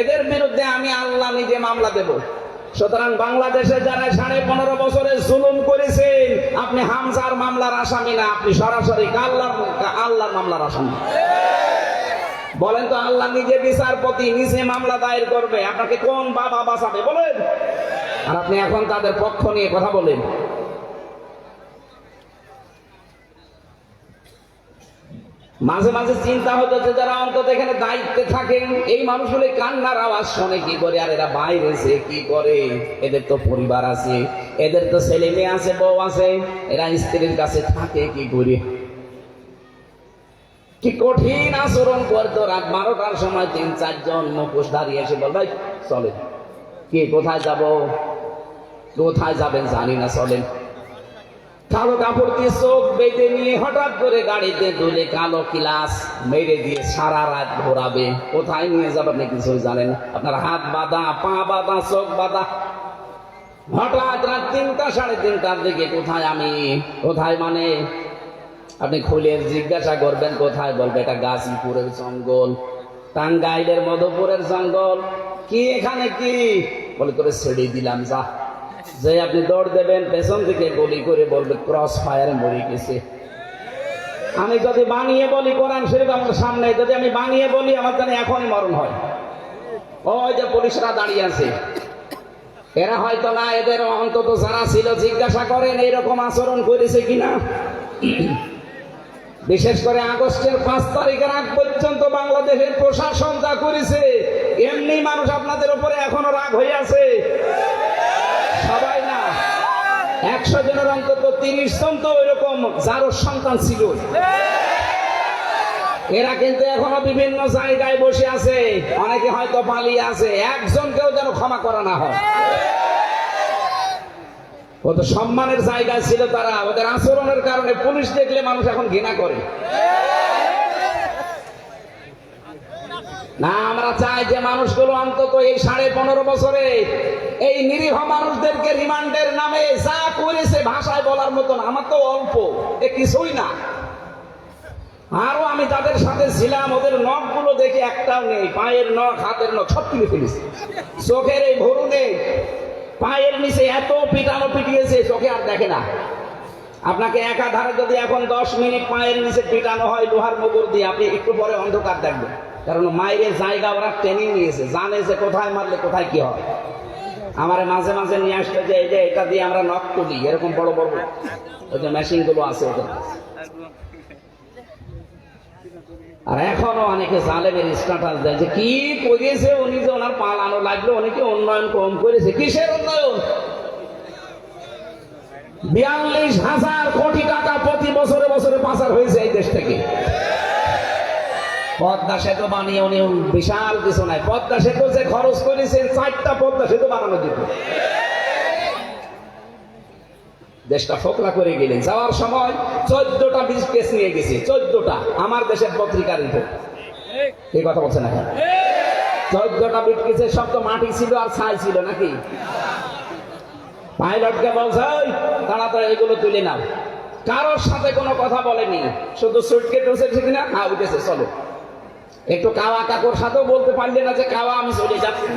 এদের বিরুদ্ধে আমি আল্লাহ নিজে মামলা দেব। সুতরাং বাংলাদেশে যারা 15.5 বছরে জুলুম করেছেন, আপনি হামজার মামলার আসামি না, আপনি সরাসরি আল্লাহর মামলার আসামি। বলেন তো, আল্লাহ নিজে বিচারপতি, নিজে মামলা দায়ের করবে, আপনাকে কোন বাবা বাঁচাবে বলেন? আর আপনি এখন তাদের পক্ষ নিয়ে কথা বলেন। মাঝে মাঝে চিন্তা হতো যে যারা অন্তত এখানে দায়িত্বে থাকেন, এই মানুষগুলো কান্নার আওয়াজ শোনে কি করে, আর এরা বাইরে কি করে? এদের তো পরিবার আছে, এদের তো ছেলে মেয়ে আছে, বউ আছে, এরা স্ত্রীর কাছে থাকে কি করে? কি কঠিন আচরণ করতো। রাত 12টার সময় 3-4 জন মুখোশ দাঁড়িয়ে এসে বল, ভাই চলেন। কি কোথায় যাব? কোথায় যাবেন জানি না, চলেন। কালো কাপড় দিয়ে চোখ বেঁধে নিয়ে হঠাৎ করে গাড়িতে তুলে কালো কিলাস মেরে দিয়ে সারা রাত ঘোরাবে। কোথায় নিয়ে যাবেন আপনি কিছুই জানেন না। আপনার হাত বাঁধা, পা বাঁধা, চোখ বাঁধা। হঠাৎ রাত 3টা 3:30টার দিকে কোথায় মানে আপনি খুলে জিজ্ঞাসা করবেন কোথায়, বলবে এটা গাজীপুরের জঙ্গল, টাঙ্গাইলের মধুপুরের জঙ্গল। কি এখানে কি? বলে তোরে ছেড়ে দিলাম, যা। যে আপনি দৌড় দেবেন, পেছন থেকে গুলি করে বলবে ক্রস ফায়ারে মরে গেছে। আমি যদি বানিয়ে বলি, কোরআন শরীফ আমার সামনে, যদি আমি বানিয়ে বলি, আমার জানি এখনই মরণ হয়। ওই যে পুলিশরা দাঁড়িয়ে আছে, এরা হয়তো না, এদের অন্তত যারা ছিল জিজ্ঞাসা করেন এইরকম আচরণ করেছে কিনা। বিশেষ করে আগস্টের 5 তারিখের আগ পর্যন্ত বাংলাদেশের প্রশাসন যা করেছে, এমনি মানুষ আপনাদের উপরে এখনো রাগ হয়ে আছে। সবাই না, 100 জনের অন্তত 30 জন তো ওইরকম যারও সন্তান ছিল। এরা কিন্তু এখনো বিভিন্ন জায়গায় বসে আছে, অনেকে হয়তো পালিয়ে আছে। একজনকেও যেন ক্ষমা করা না হয়। কত সম্মানের জায়গায় ছিল তারা, ওদের আচরণের কারণে পুলিশ দেখলে মানুষ এখন ঘৃণা করে না। আমরা চাই যে মানুষগুলো অন্তত এই 15.5 বছরে এই নিরীহ মানুষদেরকে রিমান্ডের নামে যা করেছে, ভাষায় বলার মতন আমার তো অল্প, এ কিছুই না। আরো আমি তাদের সাথে ছিলাম, ওদের নখগুলো দেখে একটাও নেই, পায়ের নখ, হাতের নখ সব তুলে ফেলেছে। চোখের এই ভরু নেই, পায়ের নিচে এত পিটানো পিটিয়েছে, চোখে আর দেখে না। আপনাকে একাধারে যদি এখন 10 মিনিট পায়ের নিচে পিটানো হয় লোহার মুগুর দিয়ে, আপনি একটু পরে অন্ধকার দেখবেন। কারণ মায়ের জায়গা ওরা ট্রেনিং নিয়েছে, জানে যে কোথায় মারলে কোথায় কি হয়। আমার মাঝে মাঝে নিয়ে আসলে যে এই যে এটা দিয়ে আমরা নখ তুলি, এরকম বড় বড় ওই যে মেশিন গুলো আছে ওদের। আর এখনো অনেকে জালেমের স্ট্যাটাস দেয় যে কি করেছে উনি, যে ওনার পালানো লাগলো, অনেকে উন্নয়ন কম করেছে। কিসের উন্নয়ন? 42,000 কোটি টাকা প্রতি বছরে বছরে পাচার হয়েছে এই দেশ থেকে। পদ্মা সেতু বানিয়ে উনি বিশাল কিছু নাই। পদ্মা সেতু যে খরচ করেছেন, 4টা পদ্মা সেতু বানানো যেত। দেশটা ফোকলা করে গেলেন। যাওয়ার সময় 14টা কেস নিয়ে গেছে, 14টা। আমার দেশের পত্রিকার রিপোর্ট, এই কথা বলছে না। 14টা বিট কেসে সব তো মাটি ছিল আর ছাই ছিল নাকি? পাইলটকে বলছে তাড়াতাড়ি এগুলো তুলে নাও। কারোর সাথে কোনো কথা বলেনি, শুধু সুটকে টুসেছে কিনা, হ্যাঁ উঠেছে চলো। একটু কাওয়া কাকুর সাথেও বলতে পারলে না যে কাওয়া আমি চলে যাচ্ছি।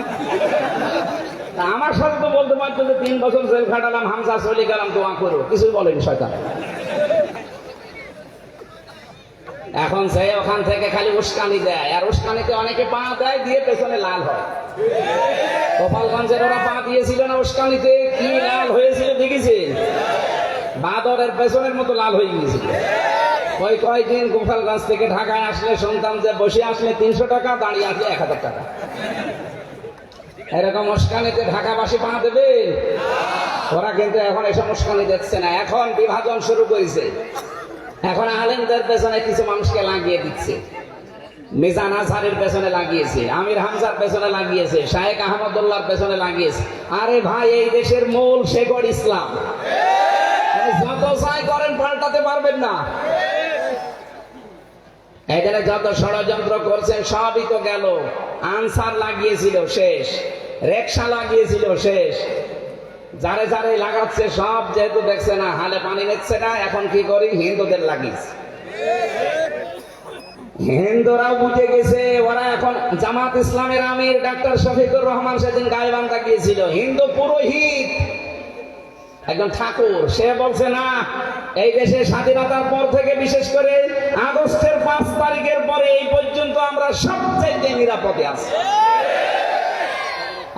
আমার সাথে তো বলতে পারতো যে 3 বছর জেল খাটালাম, হামজা চলে গেলাম, দোয়া করো। কিছুই বলেনি শয়তান। এখন সে ওখান থেকে খালি উস্কানি দেয়, আর উস্কানিতে অনেকে পা দেয়, দিয়ে পেছনে লাল হয়। গোপালগঞ্জের ওরা পা দিয়েছিল না উস্কানিতে, কি লাল হয়েছিল দেখেছেন? বাদরের পেছনের মতো লাল হয়ে গিয়েছিল। ওই কয়েকদিন গোপালগঞ্জ থেকে ঢাকায় আসলে শুনতাম যে বসে আসলে 300 টাকা, দাঁড়িয়ে আসলে 1000 টাকা। এরকম উস্কানিতে ঢাকাবাসী পা দেবে? ওরা কিন্তু এখন এসব উস্কানি দেখছে না। এখন বিভাজন শুরু করেছে। এখন আলেমদের পেছনে কিছু মানুষকে লাগিয়ে দিচ্ছে। মিজান আজহারের পেছনে লাগিয়েছে, আমির হামজার পেছনে লাগিয়েছে, শায়েখ আহমদুল্লাহর পেছনে লাগিয়েছে। আরে ভাই, এই দেশের মূল শেকড় ইসলাম। যত চাই করেন, পাল্টাতে পারবেন না। এখানে যত ষড়যন্ত্র করছেন সবই তো গেল। আনসার লাগিয়েছিল, শেষ। রেকশা লাগিয়েছিল, শেষ। যারে যারে লাগাচ্ছে সব যেহেতু দেখছে না, হালে পানি নিচ্ছে না, এখন কি করি, হিন্দুদের লাগিয়েছে। হিন্দুরাও বুঝে গেছে, ওরা এখন জামাত ইসলামের আমির ডাক্তার শফিকুর রহমান সেদিন গাইবান্ধা গিয়েছিল, হিন্দু পুরোহিত একজন ঠাকুর, সে বলছে না এই দেশে স্বাধীনতার পর থেকে বিশেষ করে আগস্টের 5 তারিখের পরে এই পর্যন্ত আমরা সবচেয়ে নিরাপদে আছি।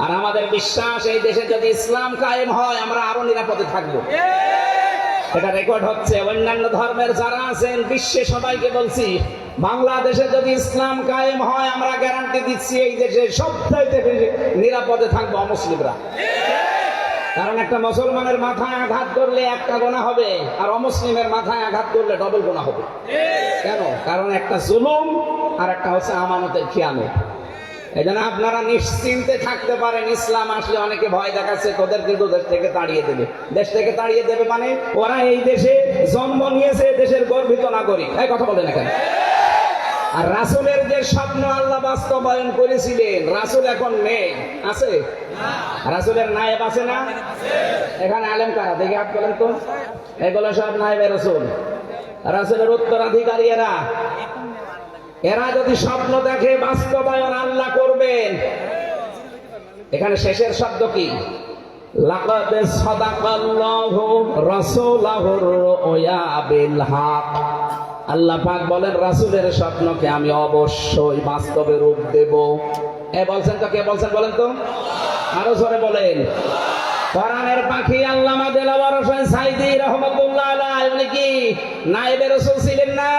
আর আমাদের বিশ্বাস এই দেশে যদি ইসলাম কায়েম হয় আমরা আরো নিরাপদে থাকবো। এটা রেকর্ড হচ্ছে। অন্যান্য ধর্মের যারা আছেন বিশ্বে সবাইকে বলছি, বাংলাদেশে যদি ইসলাম কায়েম হয় আমরা গ্যারান্টি দিচ্ছি এই দেশে সবচাইতে বেশি নিরাপদে থাকবো অমুসলিমরা। কারণ একটা মুসলমানের মাথায় আঘাত করলে একটা গোনা হবে, আর অমুসলিমের মাথায় আঘাত করলে ডবল গোনা হবে। কেন? কারণ একটা জুলুম আর একটা হচ্ছে আমানতের খেয়ানত। এই জন্য আপনারা নিশ্চিন্তে থাকতে পারেন, ইসলাম আসলে অনেকে ভয় দেখাচ্ছে তোদের কিন্তু দেশ থেকে তাড়িয়ে দেবে। দেশ থেকে তাড়িয়ে দেবে মানে ওরা এই দেশে জন্ম নিয়েছে, দেশের গর্বিত নাগরিক। এই কথা বলেন এখানে। আর রাসূলের যে স্বপ্ন আল্লাহ বাস্তবায়ন করেছিলেন, রাসূল এখন নেই, আছে? রাসূলের নায়েব আছে না? এখানে আলেম কারা দেখে হাত বলেন তো। এগুলো সব নায়েবে রাসূল, রাসূলের উত্তরাধিকারী এরা। এরা যদি স্বপ্ন দেখে বাস্তবায়ন আল্লাহ করবেন। এখানে শেষের শব্দ কি? লাকাদ সাদাকাল্লাহু রাসূলাহুর রুয়া বিল হক। আল্লাহ পাক বলেন রাসূলের স্বপ্নকে আমি অবশ্যই বাস্তবে রূপ দেব। এ বলছেন তো, কে বলছেন বলেন তো? আরো জোরে বলেন। কোরআনের পাখি আল্লামা দেলাওয়ার হোসেন সাইদি রাহমাতুল্লাহ আলাইহি, উনি কি নায়েবে রাসূল ছিলেন না?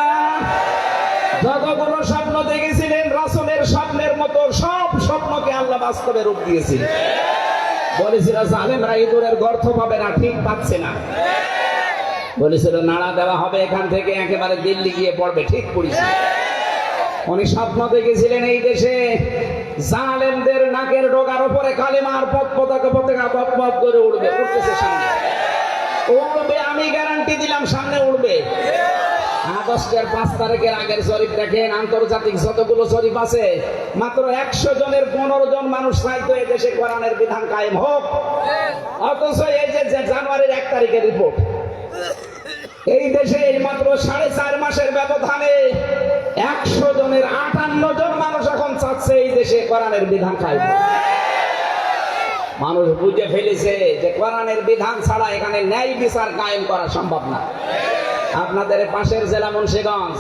যতগুলো স্বপ্ন দেখেছিলেন রাসূলের স্বপ্নের মতো সব স্বপ্নকে আল্লাহ বাস্তবে রূপ দিয়েছিলেন। বলেছিল জালেমরা ইঁদুরের গর্ত পাবে না, ঠিক পাচ্ছে না। বলেছিল নাড়া দেওয়া হবে এখান থেকে একেবারে দিল্লি গিয়ে পড়বে, ঠিক পড়েছে। উনি স্বপ্ন দেখেছিলেন এই দেশে জালেমদের নাকের ডগার উপরে কালেমার পতাকা পপ পপ করে উড়বে, উঠতেছে সামনে, উড়বে, আমি গ্যারান্টি দিলাম সামনে উড়বে। আগস্টের 5 তারিখের আগের জরিপ দেখেন, আন্তর্জাতিক যতগুলো জরিপ আছে, মাত্র 100 জনের 15 জন মানুষ চাইতো এই দেশে কোরআনের বিধান কায়েম হোক। অথচ এই যে জানুয়ারির 1 তারিখের রিপোর্ট, এই দেশে এই মাত্র 4.5 মাসের ব্যবধানে 100 জনের 58 জন মানুষ এখন চাচ্ছে এই দেশে কোরআনের বিধান কায়েম হোক। মানুষ বুঝে ফেলেছে যে কোরআনের বিধান ছাড়া এখানে ন্যায় বিচার কায়েম করা সম্ভব না। আপনাদের পাশের জেলা মুন্সিগঞ্জ,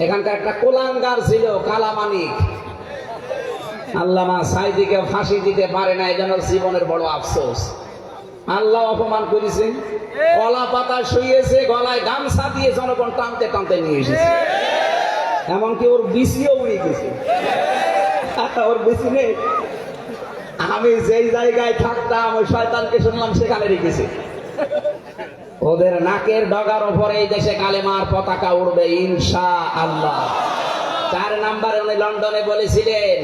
এখানকার একটা কুলাঙ্গার ছিল কালামানিক, আল্লামা সাইদিকে ফাঁসি দিতে পারে না, এজন্য জীবনের বড় আফসোস। আল্লাহ অপমান করেছে, কলা পাতা শুয়েছে, গলায় গামছা দিয়ে জনগণ টানতে টানতে নিয়ে এসেছে, এমনকি ওর বিসিও উড়ে গেছে। ওর বিসি নেই, আমি যেই জায়গায় থাকতাম ওই শয়তানকে শুনলাম সেখানে রেখেছে। ওদের নাকের ডগার উপরে এই দেশে কালেমার পতাকা উড়বে ইনশাআল্লাহ। 4 নম্বরে উনি লন্ডনে বলেছিলেন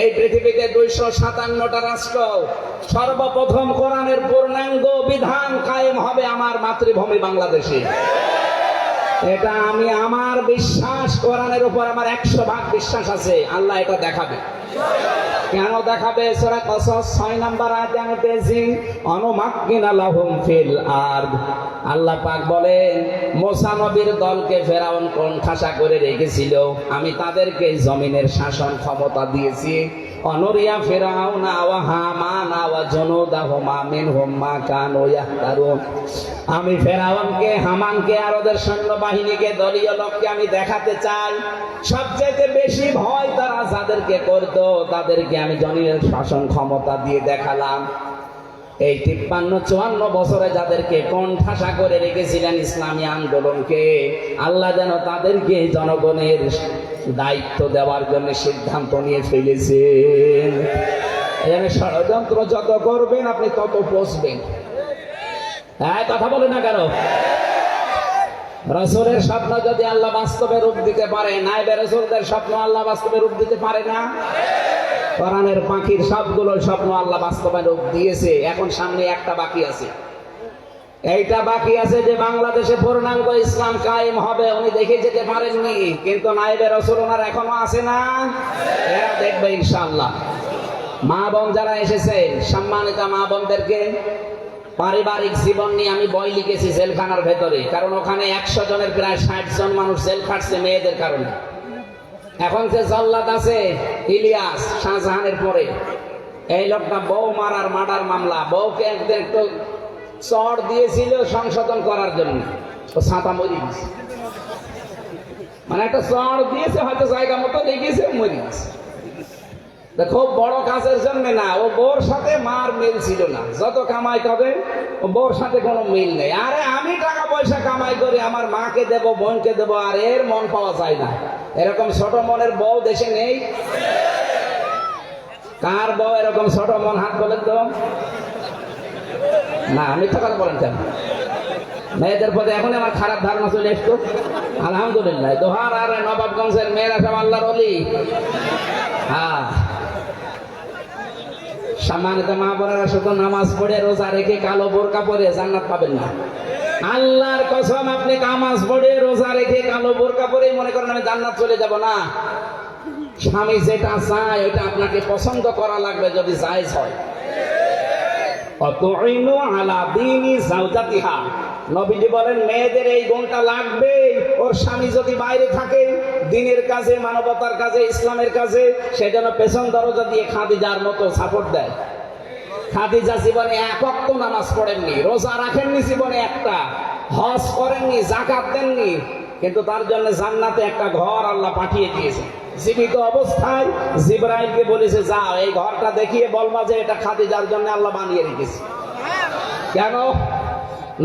এই পৃথিবীতে 257টা রাষ্ট্র, সর্বপ্রথম কোরআনের পূর্ণাঙ্গ বিধান কায়েম হবে আমার মাতৃভূমি বাংলাদেশে। এটা আমি আমার বিশ্বাস, কোরআনের উপর আমার 100% বিশ্বাস আছে। আল্লাহ এটা দেখাবে। কেন দেখাবে? সূরা কসস 6 নম্বর আয়াতে আমি পেয়েছি, অনুমাক্কিনা লাহুম ফিল আরদ। আল্লাহ পাক বলেন মুসা নবীর দলকে ফেরাউন কোণঠাসা করে রেখেছিল, আমি তাদেরকে জমিনের শাসন ক্ষমতা দিয়েছি। অনুরিয়া ফিরাউনা ওয়া হামানা ওয়া জুনুদাহুমা মিনহুম মা কানু ইয়াহতারুন। আমি ফেরাউনকে, হামানকে আর ওদের সৈন্যবাহিনীকে, দলীয় লোককে আমি দেখাতে চাই সবচেয়ে বেশি ভয় তারা যাদেরকে করত তাদেরকে আমি জমিনের শাসন ক্ষমতা দিয়ে দেখালাম। এই 53-54 বছরে যাদেরকে কোণঠাসা করে রেখেছিলেন ইসলামী আন্দোলনকে, আল্লাহ যেন তাদেরকে জনগণের দায়িত্ব দেওয়ার জন্য সিদ্ধান্ত নিয়ে ফেলেছেন। এখানে ষড়যন্ত্র যত করবেন আপনি তত পচবেন। হ্যাঁ, কথা বলে না কেন? রাসূলের স্বপ্ন যদি আল্লাহ বাস্তবে রূপ দিতে পারে, নায়েবে রাসূলদের স্বপ্ন আল্লাহ বাস্তবে রূপ দিতে পারে না? কোরআনের পাখির সবগুলো স্বপ্ন আল্লাহ বাস্তবায়ন রূপ দিয়েছে। এখন সামনে একটা বাকি আছে, এইটা বাকি আছে যে বাংলাদেশে পূর্ণাঙ্গ ইসলাম কায়েম হবে। উনি দেখে যেতে পারেননি, কিন্তু নায়েবে রাসূল ওনার এখনো আছে না? এরা দেখবে ইনশাআল্লাহ। মা বোন যারা এসেছেন, সম্মানিত মা বোনদেরকে পারিবারিক জীবন নিয়ে আমি বই লিখেছি জেলখানার ভেতরে, কারণ ওখানে 100 জনের প্রায় 60 জন মানুষ জেল খাটছে মেয়েদের কারণে। এখন যে জল্লাদ আছে ইলিয়াস শাহজাহানের পরে, এই লোকটা বউ মারার মার্ডার মামলা, বউকে একটু চড় দিয়েছিল সংশোধন করার জন্য, ও ছাতা মরি গেছে। মানে একটা চড় দিয়েছে, হয়তো জায়গা মতো লেগেছে, মরি গেছে। খুব বড় কাজের জন্য না, ও বউর সাথে মার মিল ছিল না। যত কামাই করে ও বউর সাথে কোনো মিল নেই। আরে আমি টাকা পয়সা কামাই করি, আমার মাকে দেব, বোনকে দেব, আর এর মন পাওয়া যায় না। এরকম ছোট মনের বউ দেশে নেই। কার বউ এরকম ছোট মন, হাত বলেন তো? না, মিথ্যা কথা বলেন কেন? মেয়েদের প্রতি এখন আমার খারাপ ধারণা চলে এসতো। আলহামদুলিল্লাহ, দোহার আর নবাবগঞ্জের মেয়েরা সব আল্লাহর ওলি। হ্যাঁ, সম্মানিত মা বোনেরা, শুধু নামাজ পড়ে রোজা রেখে কালো বোরকা পরে জান্নাত পাবেন না। আল্লাহর কসম, আপনি নামাজ পড়ে রোজা রেখে কালো বোরকা পরে মনে করেন আমি জান্নাত চলে যাব না। স্বামী যেটা চায় ওইটা আপনাকে পছন্দ করা লাগবে, যদি জায়েজ হয়। অতুইনু আলা দীনি যাওজাতিহা, নবীজি বলেন মেয়েদের এই গুণটা লাগবে। ওর স্বামী যদি বাইরে থাকে দ্বীনের কাজে, মানবতার কাজে, ইসলামের কাজে, সেজন্য পেছন দরজা দিয়ে খাদিজার মতো সাপোর্ট দেয়। খাদিজা জীবনে এক ওয়াক্ত নামাজ পড়েননি, রোজা রাখেননি, জীবনে একটা হজ করেননি, যাকাত দেননি, কিন্তু তার জন্য জান্নাতে একটা ঘর আল্লাহ পাঠিয়ে দিয়েছে। জীবিত অবস্থায় জিবরাইলকে বলেছে, যাও এই ঘরটা দেখিয়ে বলবা যে এটা খাদিজার জন্য আল্লাহ বানিয়ে রেখেছে। কেন?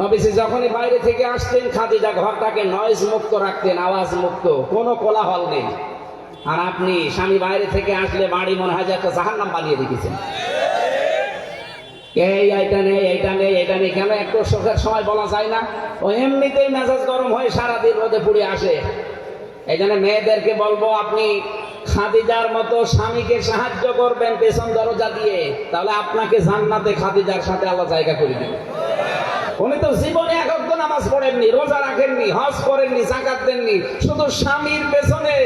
নবীজি যখনই বাইরে থেকে আসতেন, খাদিজা ঘরটাকে নয়েজ মুক্ত রাখতেন, আওয়াজ মুক্ত, কোনো কোলাহল নেই। আর আপনি স্বামী বাইরে থেকে আসলে বাড়ি মনে হয় যে একটা জাহান্নাম বানিয়ে রেখেছেন। এইটা নেই, এইটা নেই, এইটা নেই, কেন? একটু সুখের সময় বলা যায় না? ও এমনিতেই মেজাজ গরম হয়ে সারাদিন রোদে পুড়ে আসে। এই জন্য মেয়েদেরকে বলবো, আপনি খাদিজার মতো স্বামীকে সাহায্য করবেন পেছন দরজা দিয়ে, তাহলে আপনাকে জান্নাতে খাদিজার সাথে আল্লাহ জায়গা করে দেবেন। উনি তো জীবনে এক ওয়াক্ত নামাজ পড়েননি, রোজা রাখেননি, হজ করেননি, যাকাত দেননি, শুধু স্বামীর পেছনে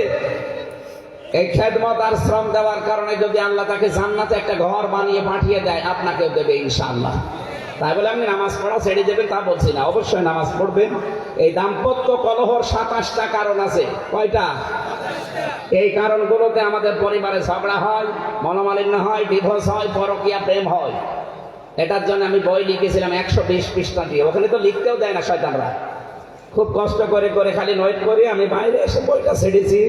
এই খেদমত আর শ্রম দেওয়ার কারণে যদি আল্লাহ তাকে জান্নাতে একটা ঘর বানিয়ে পাঠিয়ে দেয়, আপনাকেও দেবে ইনশাআল্লাহ। তাই বলে আপনি নামাজ পড়া ছেড়ে দেবেন তা বলছি না, অবশ্যই নামাজ পড়বেন। এই দাম্পত্য কলহর 27টা কারণ আছে। কয়টা? এই কারণগুলোতে আমাদের পরিবারে ঝগড়া হয়, মনোমালিন্য হয়, ডিভোর্স হয়, পরকীয়া প্রেম হয়। এটার জন্য আমি বই লিখেছিলাম 120 পৃষ্ঠা দিয়ে। ওখানে তো লিখতেও দেয় না শয়তানরা। খুব কষ্ট করে করে খালি নোট করি, আমি বাইরে এসে বইটা ছেড়েছি।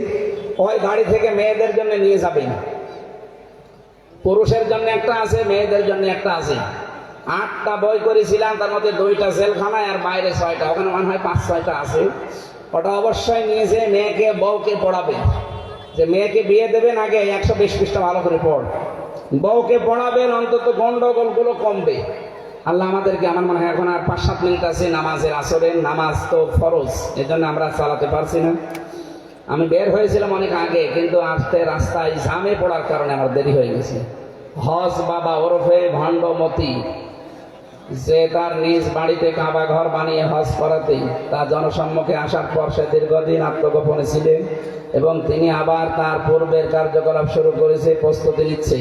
ওই গাড়ি থেকে মেয়েদের জন্য নিয়ে যাবেন, পুরুষের জন্য একটা আছে, মেয়েদের জন্য একটা আছে। 8টা বই করেছিলাম, তার মধ্যে 2টা জেলখানায় আর বাইরে 6টা, ওখানে মনে হয় 5-6টা আছে। ওটা অবশ্যই নিয়ে যে মেয়েকে বউকে পড়াবেন, যে মেয়েকে বিয়ে দেবেন আগে 120 পৃষ্ঠা ভালো করে পড়, বউকে পড়াবেন, অন্তত গন্ডগোলগুলো কমবে। আল্লাহ আমাদেরকে, আমার মনে হয় এখন আর 5-7 মিনিট আছে নামাজের, আসরের নামাজ তো ফরজ, এজন্য আমরা চালাতে পারছি না। আমি বের হয়েছিলাম অনেক আগে, কিন্তু আসতে রাস্তায় জামে পড়ার কারণে আমার দেরি হয়ে গেছে। হজ বাবা ওরফে ভণ্ডমতি, যে তার নিজ বাড়িতে কাবা ঘর বানিয়ে হজ করাতেই তার জনসম্মুখে আসার পর সে দীর্ঘদিন আত্মগোপনে ছিলেন, এবং তিনি আবার তার পূর্বের কার্যকলাপ শুরু করেছে, প্রস্তুতি নিচ্ছে।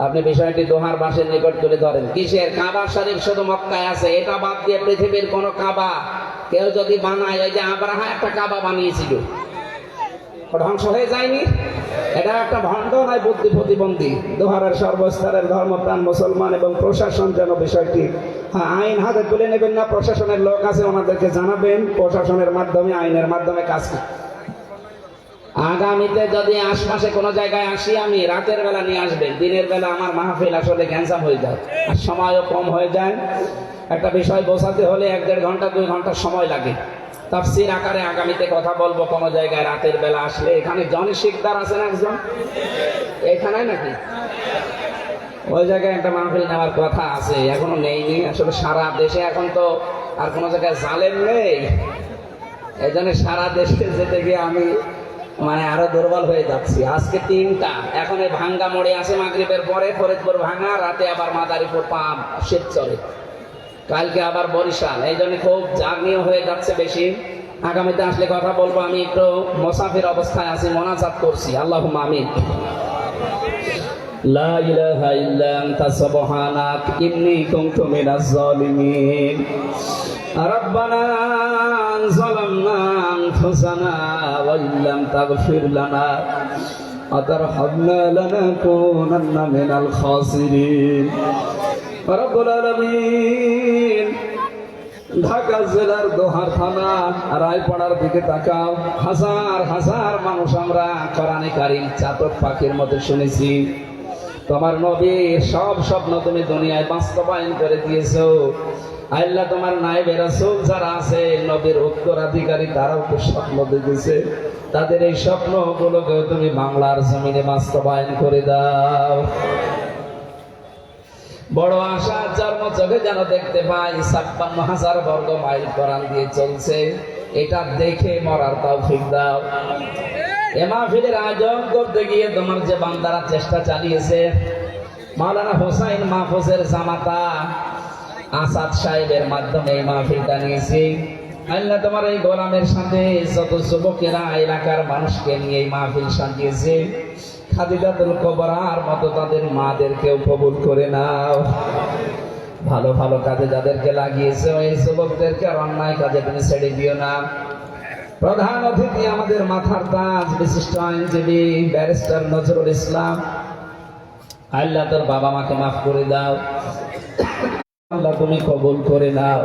আপনি বিষয়টি দোহার বাসের নিকট তুলে ধরেন। কিসের? কাবা শরীফ শুধু মক্কায় আছে, এটা বাদ দিয়ে পৃথিবীর কোন কাবা কেউ যদি বানায়, ওই যে আব্রাহা একটা কাবা বানিয়েছিল, ধ্বংস হয়ে যায়নি? এটা একটা ভণ্ড নয়, বুদ্ধি প্রতিবন্ধী। দোহারের সর্বস্তরের ধর্মপ্রাণ মুসলমান এবং প্রশাসন যেন বিষয়টি আইন হাতে তুলে নেবেন না। প্রশাসনের লোক আছে, ওনাদেরকে জানাবেন, প্রশাসনের মাধ্যমে, আইনের মাধ্যমে কাজ। আগামীতে যদি আশপাশে কোনো জায়গায় আসি আমি, রাতের বেলা নিয়ে আসবেন। দিনের বেলা আমার মাহফিল আসলে ক্যান্সার হয়ে যায়, আর সময়ও কম হয়ে যায়। একটা বিষয় বোঝাতে হলে 1-1.5 ঘন্টা 2 ঘন্টা সময় লাগে। তাফসীর আকারে আগামীতে কথা বলবো কোনো জায়গায় রাতের বেলা আসলে। এখানে জনি শিকদার আছেন একজন, এখানে নাকি ওই জায়গায় একটা মাহফিল নেওয়ার কথা আছে, এখনো নেইনি। আসলে সারা দেশে এখন তো আর কোনো জায়গায় জালেম নেই, এই জন্য সারা দেশে যেতে গিয়ে আমি মানে আরো দুর্বল হয়ে যাচ্ছি। আজকে 3টা, এখন এই ভাঙ্গা মোড়ে আছে মাগরিবের পরে, ফরিদপুর ভাঙ্গা, রাতে আবার মাদারীপুর পাম শিবচরে, কালকে আবার বরিশাল। এই জন্য খুব জার্নিও হয়ে যাচ্ছে বেশি। আগামীতে আসলে কথা বলবো। আমি একটু মুসাফির অবস্থায় আছি, মোনাজাত করছি। আল্লাহুম্মা আমিন। লা ইলাহা ইল্লা আনতা সুবহানাক ইন্নী কুনতু মিনাজ জালিমিন। রব্বানা ظلمنا أنفسنا وإن لم تغفر لنا وترحمنا لنكونن من الخاسرين رب العالمين ঢাকা জেলার দোহার থানা রায়পাড়ার দিকে তাকাও। হাজার হাজার মানুষ আমরা কোরআনে কারীম চাতক পাখির মতো শুনেছি। তোমার নবীর সব স্বপ্ন তুমি দুনিয়ায় বাস্তবায়ন করে দিয়েছো। আল্লাহ তোমার নায়েবে রাসূল যারা আছে নবীর উত্তরাধিকারী তারাও তো স্বপ্ন দেখেছে। তাদের এই স্বপ্নগুলোকে তুমি বাংলার জমিনে বাস্তবায়ন করে দাও। বড় আশা জন্ম চোখে যেন দেখতে পাই ৫৬,০০০ বর্গ মাইল কোরআন দিয়ে চলছে। এটা দেখে মরার তৌফিক দাও। এ মাহফিলের আয়োজন করতে গিয়ে তোমার যে বান্দারা চেষ্টা চালিয়েছে, মাওলানা হোসাইন মাহফুজের জামাতা আসাদ সাহেবের মাধ্যমে এই মাহফিলটা নিয়েছি। আল্লাহ তোমার এই গোলামের সাথে যত যুবকেরা এলাকার মানুষকে নিয়ে এই মাহফিল সাজিয়েছে, খাদিজাতুল কুবরার মতো তাদের মাদেরকেও কবুল করে নাও। ভালো ভালো কাজে যাদেরকে লাগিয়েছে ওই যুবকদেরকে আর অন্যায় কাজে তুমি ছেড়ে দিও না। প্রধান অতিথি আমাদের মাথার তাজ বিশিষ্ট আইনজীবী ব্যারিস্টার নজরুল ইসলাম, আল্লাহ তোর বাবা মাকে মাফ করে দাও, আল্লাহ তুমি কবুল করে নাও।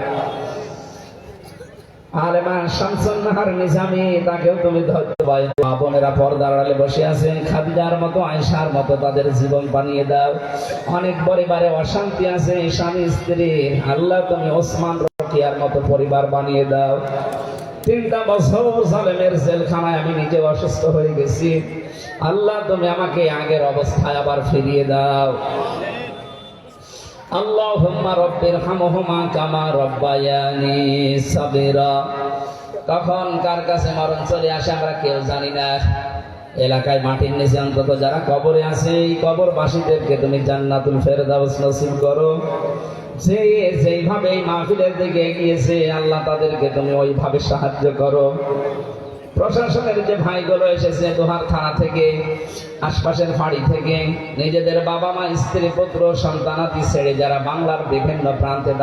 আলেমা শামসুন নাহার নিজামী, তাকেও তুমি ধৈর্য দাও। মা বোনেরা পর্দার আড়ালে বসে আছেন, খাদিজার মতো আয়েশার মতো তাদের জীবন বানিয়ে দাও। অনেক পরিবারে অশান্তি আছে স্বামী স্ত্রী, আল্লাহ তুমি ওসমান রকিয়ার মতো পরিবার বানিয়ে দাও। ৩টা বছর জালেমের জেলখানায় আমি নিজে অসুস্থ হয়ে গেছি, আল্লাহ তুমি আমাকে আগের অবস্থায় আবার ফিরিয়ে দাও। আল্লাহুম্মা রাব্বিরহামহুমা কামা রাব্বায়ানি সাগীরা। কখন কার কাছে মরণ চলে আসে আমরা কেউ জানি না। এলাকায় মাটির নিচে অন্তত যারা কবরে আছে এই কবরবাসীদেরকে তুমি জান্নাতুল ফেরদাউস নসিব করো। যে যেইভাবে এই মাহফিলের দিকে এগিয়েছে আল্লাহ তাদেরকে তুমি ওইভাবে সাহায্য করো। প্রশাসনের যে ভাইগুলো এসেছে দোহার থানা থেকে, আশপাশের ফাঁড়ি থেকে, নিজেদের বাবা মা স্ত্রী পুত্র সন্তানাদি ছেড়ে যারা বাংলার বিভিন্ন প্রান্তে